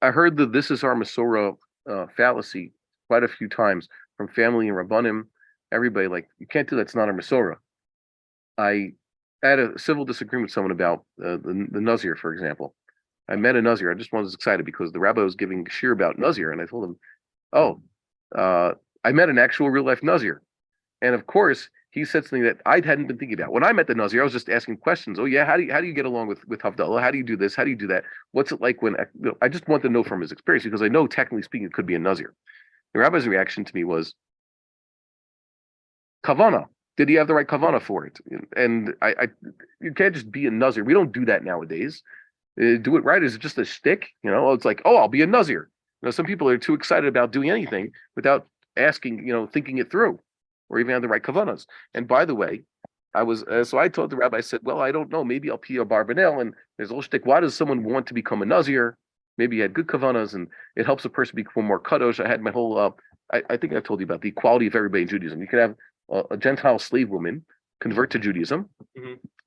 I heard the "this is our Masorah" fallacy quite a few times from family and rabbanim. Everybody like you can't do that. It's not our Masorah. I had a civil disagreement with someone about the Nazir, for example. I met a Nazir. I just was excited because the rabbi was giving shir about Nazir, and I told him, "Oh, uh, I met an actual real life Nazir." And of course, he said something that I hadn't been thinking about. When I met the Nazir, I was just asking questions. Oh yeah, how do you get along with Havdalah? How do you do this? How do you do that? What's it like when I just want to know from his experience because I know technically speaking it could be a Nazir. The rabbi's reaction to me was kavana. Did he have the right kavana for it? And you can't just be a Nazir. We don't do that nowadays. Do it right. Is it just a shtick? It's like, oh, I'll be a Nazir. Some people are too excited about doing anything without asking, thinking it through, or even have the right kavanas. And by the way, so I told the rabbi, I said, well, I don't know, maybe I'll be a barbanel, and there's a little shtick. Why does someone want to become a Nazir? Maybe he had good kavanas, and it helps a person become more kadosh. I had my whole, I think I told you about the equality of everybody in Judaism. You could have a Gentile slave woman convert to Judaism,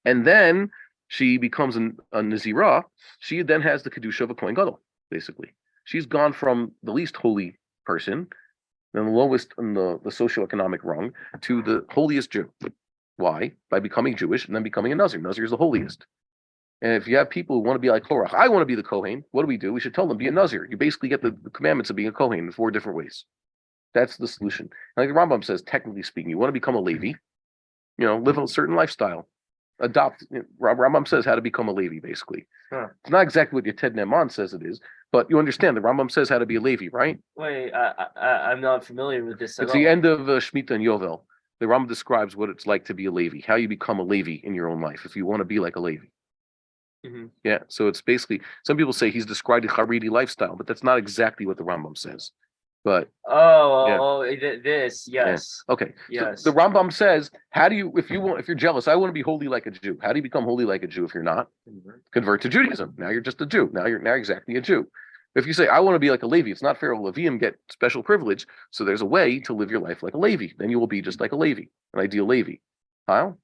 and then she becomes a Nazirah. She then has the kedusha of a Kohen Gadol, basically. She's gone from the least holy person, and the lowest in the socioeconomic rung, to the holiest Jew. Why? By becoming Jewish and then becoming a Nazir. Nazir is the holiest. And if you have people who want to be like Korach, I want to be the Kohen, what do? We should tell them, be a Nazir. You basically get the commandments of being a Kohen in 4 different ways. That's the solution. And like the Rambam says, technically speaking, you want to become a Levi, live a certain lifestyle. Adopt. Rambam says how to become a Levi, basically. Huh. It's not exactly what your Ted Ne'eman says it is, but you understand the Rambam says how to be a Levi, right? Wait, I'm not familiar with this at It's all. the end of Shemitah and Yovel. The Rambam describes what it's like to be a Levi, how you become a Levi in your own life, if you want to be like a Levi. Mm-hmm. Yeah, so it's basically, some people say he's described a Haredi lifestyle, but that's not exactly what the Rambam says. But this, yes. Yeah. Okay. Yes. So the Rambam says, how do you, if you're jealous, I want to be holy like a Jew. How do you become holy like a Jew if you're not? Convert to Judaism. Now you're just a Jew. Now you're exactly a Jew. If you say, I want to be like a Levi, it's not fair. Levium get special privilege. So there's a way to live your life like a Levi. Then you will be just like a Levi, an ideal Levi. Kyle?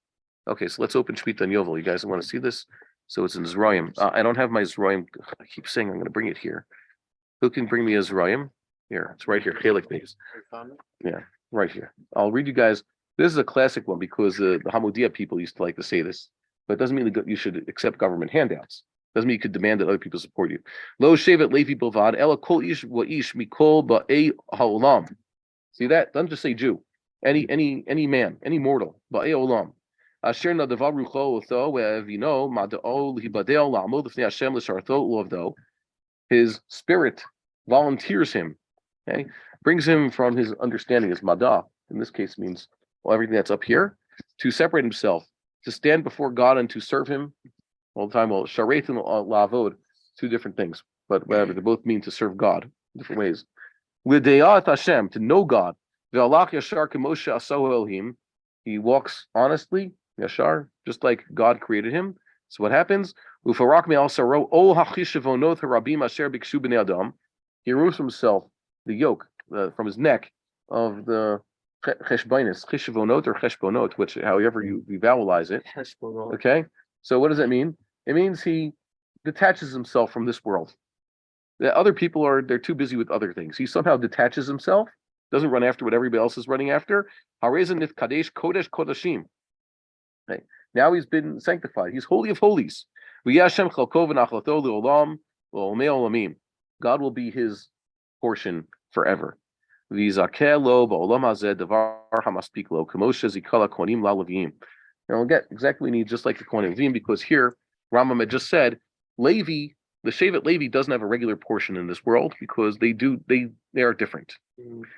Okay, so let's open Shemitah and Yovel. You guys want to see this? So it's in Zerayim. I don't have my Zerayim. I keep saying I'm going to bring it here. Who can bring me a Zerayim? Here, it's right here. Chelik base. Yeah, right here. I'll read you guys. This is a classic one because the Hamodia people used to like to say this, but it doesn't mean that you should accept government handouts. Doesn't mean you could demand that other people support you. Lo shevet levi bilvad ela kol ish wa ish mikol ba'ei haolam. See that? Doesn't just say Jew. Any man, any mortal. Ba'ei olam. Asher nadavar rucho otho ve'evino mada'o lihibadeo la'amod l'fnei Hashem l'sharto u'avdo. His spirit volunteers him. Okay, brings him from his understanding, his madah. In this case, means everything that's up here, to separate himself, to stand before God and to serve Him all the time. Well, sharet and lavod, 2 different things, but whatever, they both mean to serve God in different ways. L'de'at Hashem, to know God. Ve'alach yashar k'moshe asahu Elohim. He walks honestly, yashar, just like God created him. So what happens? Ufarak me'al saro ol hachishavonot harabim asher bikshu b'nei adam. He removes from himself the yoke from his neck of the cheshbonot or cheshbonot, which however you vowelize it. Okay, so what does that mean? It means he detaches himself from this world. The other people they're too busy with other things. He somehow detaches himself, doesn't run after what everybody else is running after. Harezan kadesh kodesh kodashim. Okay. Now he's been sanctified. He's holy of holies. God will be his portion forever. Now we'll get exactly what we need, just like the Kohanim Levim, because here Rambam had just said Levi, the Shevet Levi doesn't have a regular portion in this world because they are different.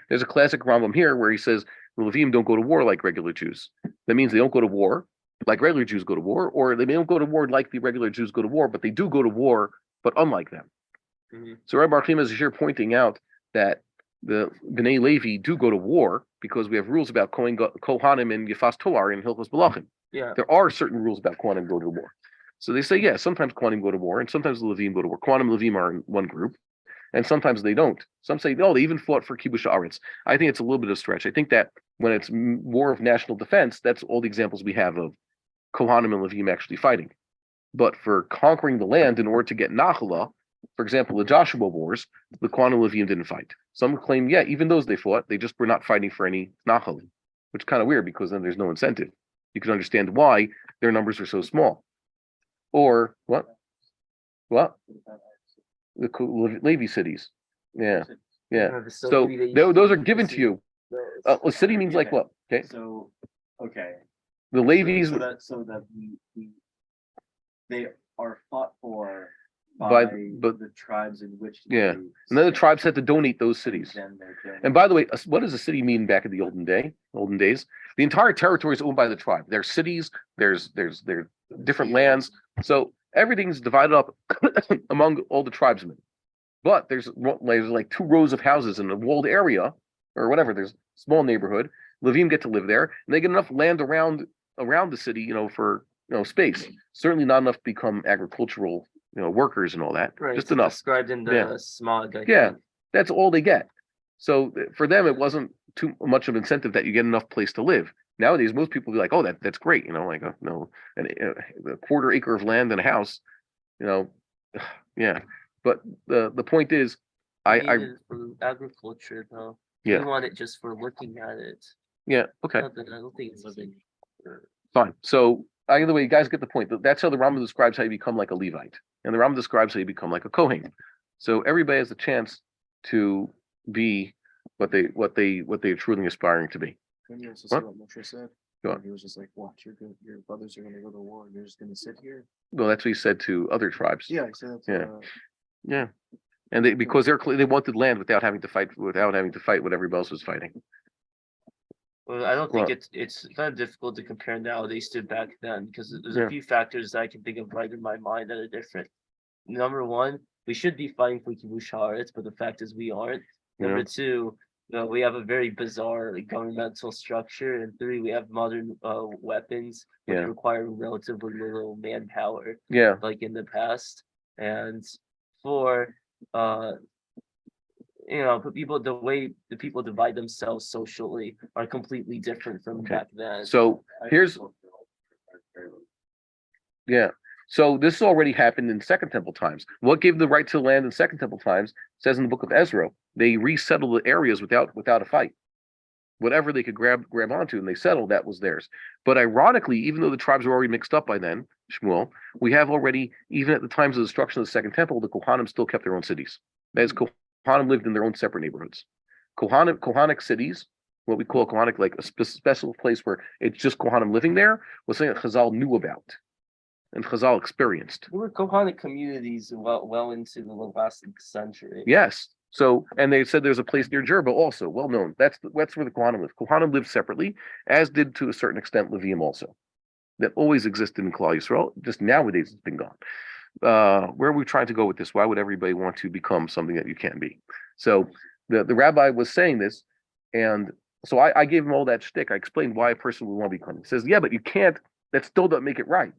There's a classic Rambam here where he says the Levim don't go to war like regular Jews. That means they don't go to war like regular Jews go to war, or they don't go to war like the regular Jews go to war, but they do go to war, but unlike them. So Rabbi Bar-Hayim is here pointing out that the Bnei Levi do go to war because we have rules about Kohanim and Yefas Toar and Hilchos Balachim. Yeah. There are certain rules about Kohanim go to war. So they say, yeah, sometimes Kohanim go to war and sometimes the Levim go to war. Kohanim and Levim are in one group and sometimes they don't. Some say, no, they even fought for Kibush Haaretz. I think it's a little bit of a stretch. I think that when it's war of national defense, that's all the examples we have of Kohanim and Levim actually fighting. But for conquering the land in order to get Nachala, for example, the Joshua Wars, the Kohanim Levim didn't fight. Some claim, yeah, even those they fought, they just were not fighting for any Nachalim, which is kind of weird because then there's no incentive. You can understand why their numbers are so small. Or what? What? The Levi cities. Yeah. So those are given to you. A city means like what? Okay. So, okay. The Levies. So that they are fought for by the tribes in which. Yeah. And then the tribes had to donate those cities. And by the way, what does a city mean back in the olden days? The entire territory is owned by the tribe. There's cities, there's different lands. So everything's divided up among all the tribesmen. But there's like 2 rows of houses in a walled area or whatever. There's a small neighborhood. Levim get to live there, and they get enough land around the city, for space. Certainly not enough to become agricultural, workers and all that. Right, just enough. Described in the smog. Yeah, that's all they get. So for them, it wasn't too much of an incentive that you get enough place to live. Nowadays, most people be like, "Oh, that's great," like a quarter acre of land and a house, yeah. But the point is, I for agriculture though. Yeah. We want it just for looking at it. Yeah. Okay. I don't think it's something. Fine. So either way, you guys get the point. That's how the Rambam describes how you become like a Levite, and the Rambam describes how you become like a Kohen. So everybody has a chance to be what they're truly aspiring to be. Can you also see what Moshe said? Go on. He was just like, "Watch, your brothers are going to go to war, and you're just going to sit here." Well, that's what he said to other tribes. Yeah, he said. Yeah. And because they wanted land without having to fight what everybody else was fighting. Well, I don't think it's kind of difficult to compare nowadays to back then because there's a few factors that I can think of right in my mind that are different. Number one, we should be fighting for kibush haaretz, but the fact is we aren't. Number two, we have a very bizarre governmental structure, and 3, we have modern weapons which require relatively little manpower, like in the past, and 4, but the way the people divide themselves socially are completely different from back then. So so this already happened in Second Temple times. What gave the right to land in Second Temple times? It says in the book of Ezra, they resettled the areas without a fight. Whatever they could grab onto and they settled, that was theirs. But ironically, even though the tribes were already mixed up by then, Shmuel, we have already, even at the times of the destruction of the Second Temple, the Kohanim still kept their own cities. That is, Kohanim lived in their own separate neighborhoods. Kohanic cities, what we call Kohanic, like a special place where it's just Kohanim living there, was something that Chazal knew about and Chazal experienced. There were Kohanic communities well into the last century. Yes. So, and they said there's a place near Jerba also, well known. That's where the Kohanim lived. Kohanim lived separately, as did to a certain extent Levim also. That always existed in Klal Yisrael. Just nowadays it's been gone. Where are we trying to go with this? Why would everybody want to become something that you can't be? So the rabbi was saying this, and so I gave him all that shtick. I explained why a person would want to become. He says, yeah, but you can't. That still doesn't make it right.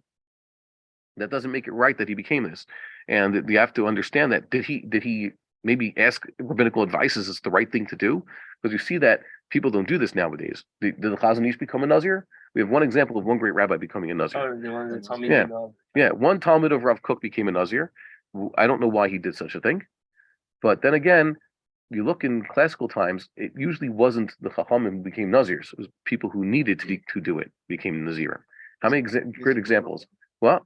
That doesn't make it right that he became this, and you have to understand that. Did he maybe ask rabbinical advice? Is this the right thing to do? Because you see that people don't do this nowadays. Did the Chazon Ish become a Nazir? We have one example of one great rabbi becoming a Nazir. Oh, the one that told me. Yeah. One Talmud of Rav Kook became a Nazir. I don't know why he did such a thing, but then again, you look in classical times, it usually wasn't the Chachamim who became Nazirs. It was people who needed to do it became Nazirim. How many great examples? What?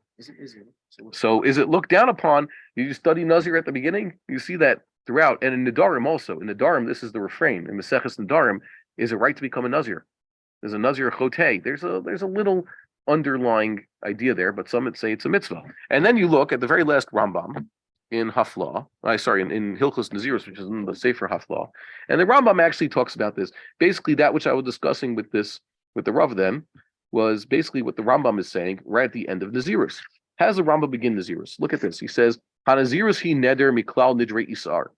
So is it looked down upon? You study Nazir at the beginning, you see that throughout, and in Nedarim also. In Nedarim, this is the refrain. In Maseches Nedarim, is it right to become a Nazir? There's a Nazir Chotei. There's a little underlying idea there, but some would say it's a mitzvah. And then you look at the very last Rambam in Haflah, in Hilchos Nazirus, which is in the Sefer Haflah, and the Rambam actually talks about this. Basically, that which I was discussing with the Rav then was basically what the Rambam is saying right at the end of Nazirus. How does the Rambam begin Nazirus? Look at this. He says, "HaNazirus he neder miklal nidrei isar."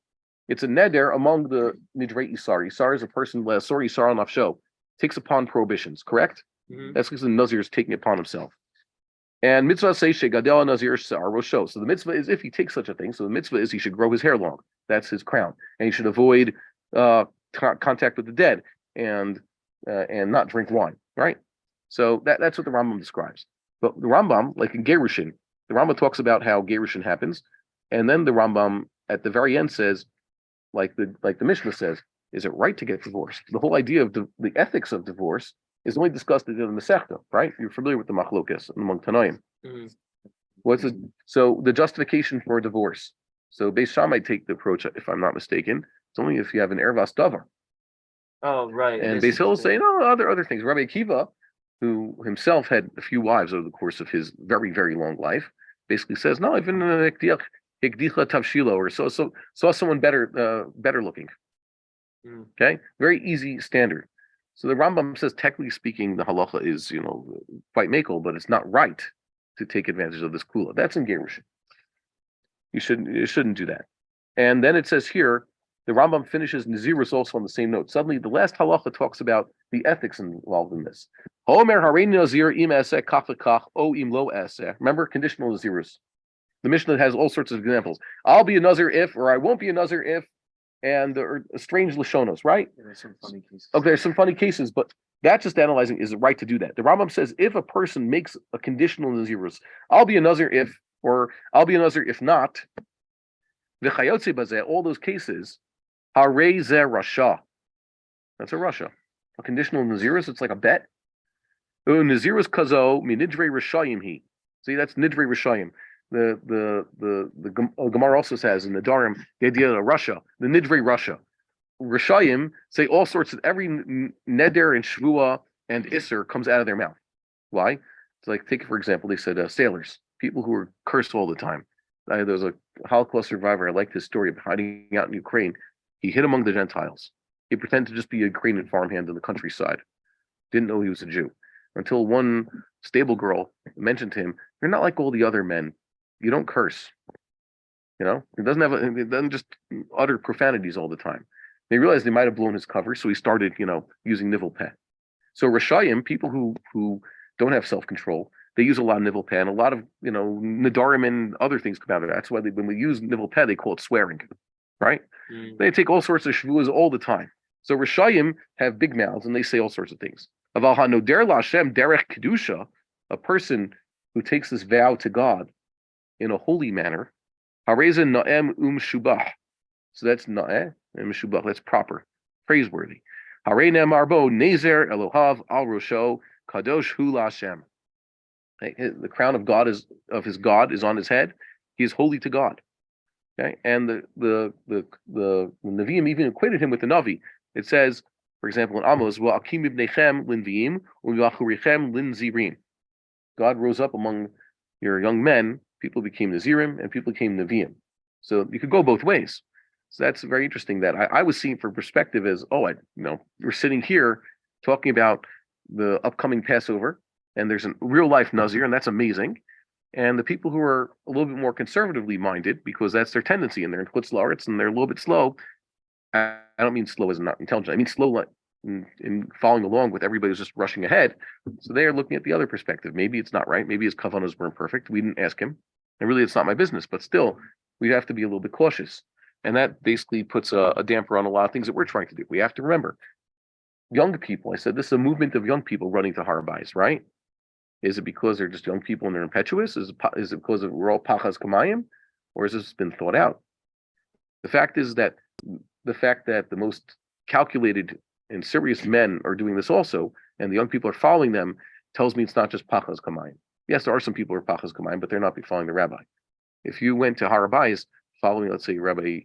It's a neder among the nidrei isar. Isar is a person, sorry, isar al nafsho, takes upon prohibitions, correct? Mm-hmm. That's because the Nazir is taking it upon himself. And mitzvah says shegadel Nazir sar rosho. So the mitzvah is if he takes such a thing. So the mitzvah is he should grow his hair long. That's his crown, and he should avoid contact with the dead and not drink wine. Right. So that's what the Rambam describes. But the Rambam, like in Gerushin, the Rambam talks about how Gerushin happens. And then the Rambam at the very end says, like the Mishnah says, is it right to get divorced? The whole idea of the ethics of divorce is only discussed in the Masechta, right? You're familiar with the Machlokes among Tanaim. So the justification for divorce? So Beis Shammai take the approach, if I'm not mistaken, it's only if you have an ervas davar. Oh, right. And Beis Hillel say no, other things. Rabbi Akiva, who himself had a few wives over the course of his very, very long life, basically says no, even hikdicha tavshilo, or saw someone better looking. Okay, very easy standard. So the Rambam says, technically speaking, the halacha is quite makel, but it's not right to take advantage of this kula. That's in gerushin. You shouldn't do that. And then it says here, the Rambam finishes Nazirus also on the same note. Suddenly, the last halacha talks about the ethics involved in this. Remember, conditional Nazirus. The Mishnah has all sorts of examples. I'll be a Nazir if, or I won't be a Nazir if, and there are strange Lashonos, right? There's some funny cases. Okay, there's some funny cases, but that's just analyzing, is it right to do that? The Rambam says if a person makes a conditional Nazirus, I'll be a Nazir if, or I'll be a Nazir if not, v'chayotze bazeh, all those cases, harei zeh rasha. That's a rasha. A conditional Nazirus, it's like a bet. Nazirus kazo minidrei rashayim he. See, that's nidrei rashayim. The Gemara also says in the Darim the idea of Russia, the Nidrei Russia. Rishayim say all sorts of every neder and shvua and isser comes out of their mouth. Why? It's like, take for example, they said sailors, people who were cursed all the time. There was a Holocaust survivor. I liked his story of hiding out in Ukraine. He hid among the Gentiles. He pretended to just be a Ukrainian farmhand in the countryside. Didn't know he was a Jew until one stable girl mentioned to him, "You're not like all the other men. You don't curse. It doesn't just utter profanities all the time." They realized they might have blown his cover, so he started, using nivel peh. So Rashayim, people who don't have self-control, they use a lot of nivel peh, and a lot of, Nadarim and other things come out of it. That's why when we use nivel peh, they call it swearing, right? They take all sorts of shvuas all the time. So Rashayim have big mouths, and they say all sorts of things. Aval hanoder la'Hashem derech kedusha, a person who takes this vow to God in a holy manner, hareza na'em shubach. So that's na'eh and shubach. That's proper, praiseworthy. Harei ne'amar bo nezer Elohav al rosho kadosh hu la'Hashem. The crown of his God is on his head. He is holy to God. Okay, and the Nevi'im even equated him with the Navi. It says, for example, in Amos, "Well, akim ibnechem linviim u'yachurichem linzirim." God rose up among your young men. People became Nazirim and people became Nevi'im. So you could go both ways. So that's very interesting that I was seeing from perspective as, we're sitting here talking about the upcoming Passover, and there's a real life Nazir, and that's amazing. And the people who are a little bit more conservatively minded, because that's their tendency, and they're in Chutz La'aretz, and they're a little bit slow. I don't mean slow as not intelligent. I mean slow in following along with everybody who's just rushing ahead. So they are looking at the other perspective. Maybe it's not right. Maybe his kavanos were imperfect. We didn't ask him. And really, it's not my business. But still, we have to be a little bit cautious. And that basically puts a damper on a lot of things that we're trying to do. We have to remember, young people, I said, this is a movement of young people running to Har-Bayis, right? Is it because they're just young people and they're impetuous? Is it because we're all pachas kamayim? Or has this been thought out? The fact that the most calculated and serious men are doing this also, and the young people are following them, tells me it's not just pachas kamayim. Yes, there are some people who are pachas kamayim, but they're not following the rabbi. If you went to Har-Bayis following, let's say, Rabbi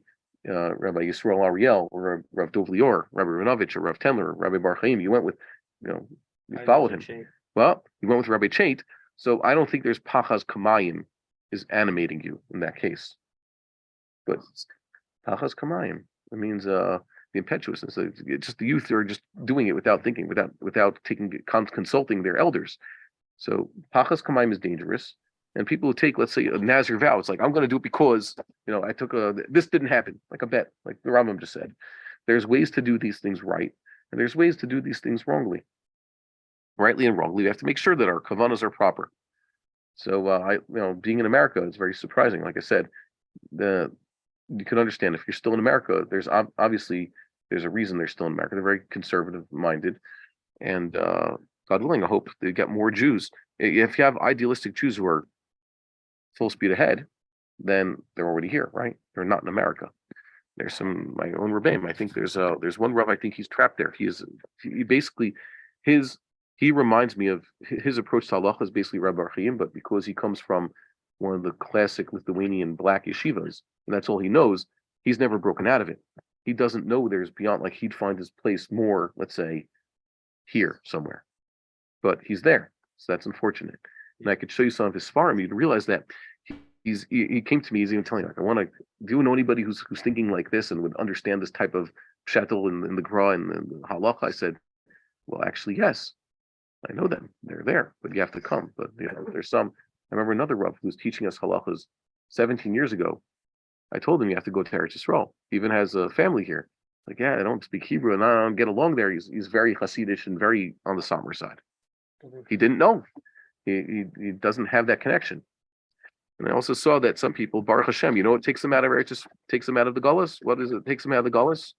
Yisrael Ariel, or Rav Dov Lior, Rabbi Ranovich, or Rav Tendler, or Rabbi Bar-Hayim, you went with, you followed him. Well, you went with Rabbi Chait, so I don't think there's pachas kamayim is animating you in that case. But pachas kamayim, it means the impetuousness. It's just the youth are just doing it without thinking, without consulting their elders. So pachas kamayim is dangerous. And people who take, let's say, a Nazir vow, it's like, I'm going to do it because, I took this didn't happen, like a bet, like the Rambam just said. There's ways to do these things right, and there's ways to do these things wrongly. Rightly and wrongly, we have to make sure that our kavanas are proper. So, being in America is very surprising. Like I said, you can understand if you're still in America, there's obviously a reason they're still in America. They're very conservative minded, and God willing, I hope they get more Jews. If you have idealistic Jews who are full speed ahead, then they're already here, right? They're not in America. There's my own Rebbeim. I think there's one Rav. I think he's trapped there. He basically he reminds me of his approach to halacha is basically Rabbi Bar-Hayim, but because he comes from one of the classic Lithuanian black yeshivas, and that's all he knows, he's never broken out of it. He doesn't know there's beyond, like he'd find his place more, let's say, here somewhere. But he's there. So that's unfortunate. And I could show you some of his farm. You'd realize that he came to me, he's even telling me, like, do you know anybody who's thinking like this and would understand this type of shtetl in the Gra and the halacha? I said, well, actually, yes. I know them. They're there, but you have to come. But there's some. I remember another Rav who was teaching us halachas 17 years ago. I told him you have to go to Eretz Yisrael. He even has a family here. Like, yeah, I don't speak Hebrew and I don't get along there. He's very Hasidish and very on the somber side. He didn't know. He doesn't have that connection. And I also saw that some people, Baruch Hashem, what takes them out of Eretz, takes them out of the Gullus? What is it? Takes them out of the Gullus?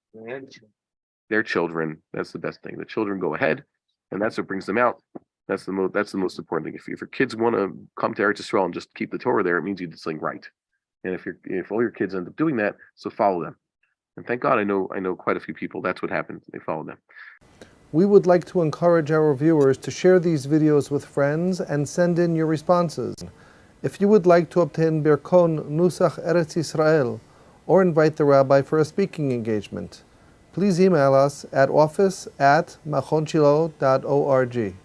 Their children. That's the best thing. The children go ahead, and that's what brings them out. That's the most important thing. If your kids want to come to Eretz Yisrael and just keep the Torah there, it means you did something right. And if all your kids end up doing that, so follow them. And thank God, I know quite a few people. That's what happened. They follow them. We would like to encourage our viewers to share these videos with friends and send in your responses. If you would like to obtain Birkon Nusach Eretz Yisrael or invite the rabbi for a speaking engagement, please email us at office@machonshilo.org.